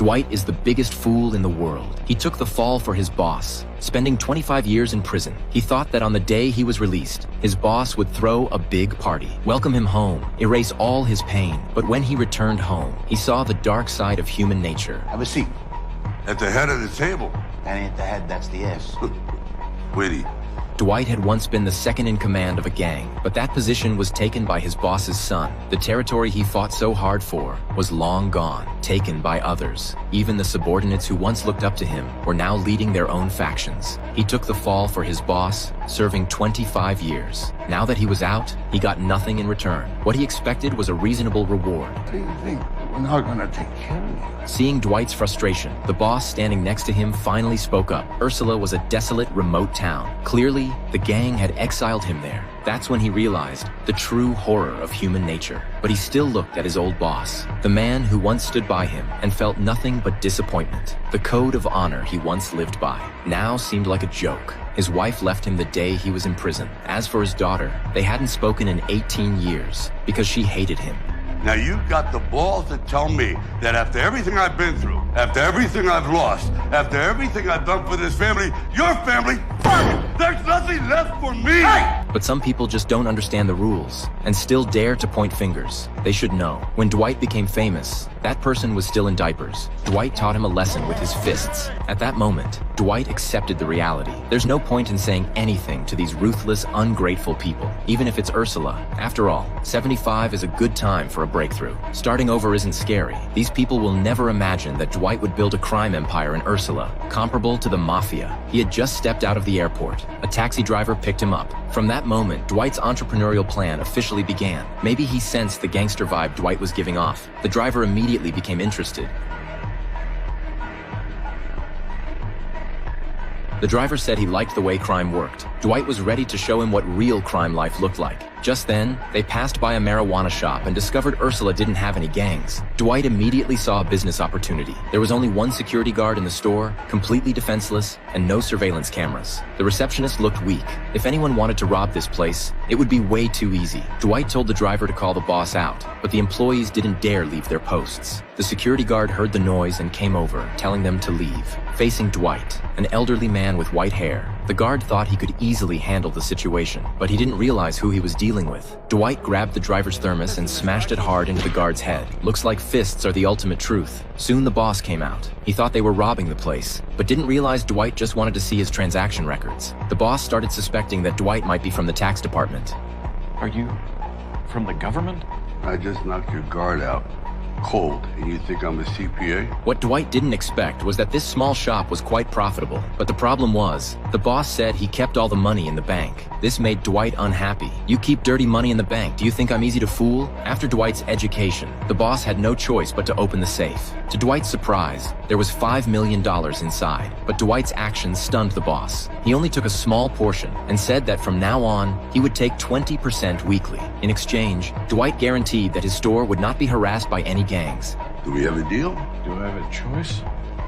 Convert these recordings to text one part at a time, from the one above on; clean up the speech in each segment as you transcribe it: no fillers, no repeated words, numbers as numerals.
Dwight is the biggest fool in the world. He took the fall for his boss, spending 25 years in prison. He thought that on the day he was released, his boss would throw a big party, welcome him home, erase all his pain. But when he returned home, he saw the dark side of human nature. Have a seat. At the head of the table. That ain't the head, that's the ass. Witty. Dwight had once been the second in command of a gang, but that position was taken by his boss's son. The territory he fought so hard for was long gone, taken by others. Even the subordinates who once looked up to him were now leading their own factions. He took the fall for his boss, serving 25 years. Now that he was out, he got nothing in return. What he expected was a reasonable reward. What do you think? We're not gonna take care of you. Seeing Dwight's frustration, the boss standing next to him finally spoke up. Ursula was a desolate, remote town. Clearly, the gang had exiled him there. That's when he realized the true horror of human nature. But he still looked at his old boss, the man who once stood by him and felt nothing but disappointment. The code of honor he once lived by now seemed like a joke. His wife left him the day he was in prison. As for his daughter, they hadn't spoken in 18 years because she hated him. Now you got the balls to tell me that after everything I've been through, after everything I've lost, after everything I've done for this family, your family, there's nothing left for me! Hey! But some people just don't understand the rules and still dare to point fingers. They should know. When Dwight became famous, that person was still in diapers. Dwight taught him a lesson with his fists. At that moment, Dwight accepted the reality. There's no point in saying anything to these ruthless, ungrateful people, even if it's Ursula. After all, 75 is a good time for a breakthrough. Starting over isn't scary. These people will never imagine that Dwight would build a crime empire in Ursula, comparable to the mafia. He had just stepped out of the airport. A taxi driver picked him up. From that moment, Dwight's entrepreneurial plan officially began. Maybe he sensed the gangster vibe Dwight was giving off. The driver immediately became interested. The driver said he liked the way crime worked. Dwight was ready to show him what real crime life looked like. Just then, they passed by a marijuana shop and discovered Ursula didn't have any gangs. Dwight immediately saw a business opportunity. There was only one security guard in the store, completely defenseless, and no surveillance cameras. The receptionist looked weak. If anyone wanted to rob this place, it would be way too easy. Dwight told the driver to call the boss out, but the employees didn't dare leave their posts. The security guard heard the noise and came over, telling them to leave. Facing Dwight, an elderly man with white hair, the guard thought he could easily handle the situation, but he didn't realize who he was dealing with. Dwight grabbed the driver's thermos and smashed it hard into the guard's head. Looks like fists are the ultimate truth. Soon the boss came out. He thought they were robbing the place, but didn't realize Dwight just wanted to see his transaction records. The boss started suspecting that Dwight might be from the tax department. Are you from the government? I just knocked your guard out. Cold, and you think I'm a CPA? What Dwight didn't expect was that this small shop was quite profitable. But the problem was, the boss said he kept all the money in the bank. This made Dwight unhappy. You keep dirty money in the bank. Do you think I'm easy to fool? After Dwight's education, the boss had no choice but to open the safe. To Dwight's surprise, there was $5 million inside. But Dwight's actions stunned the boss. He only took a small portion and said that from now on, he would take 20% weekly. In exchange, Dwight guaranteed that his store would not be harassed by any gangs. Do we have a deal? Do I have a choice?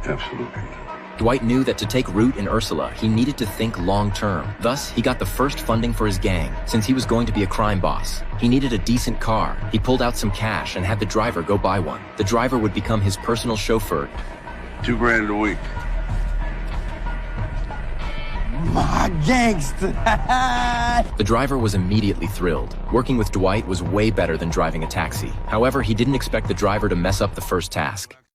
Absolutely. Dwight knew that to take root in Ursula, he needed to think long-term. Thus, he got the first funding for his gang, since he was going to be a crime boss. He needed a decent car. He pulled out some cash and had the driver go buy one. The driver would become his personal chauffeur. $2 grand a week. My gangster! The driver was immediately thrilled. Working with Dwight was way better than driving a taxi. However, he didn't expect the driver to mess up the first task.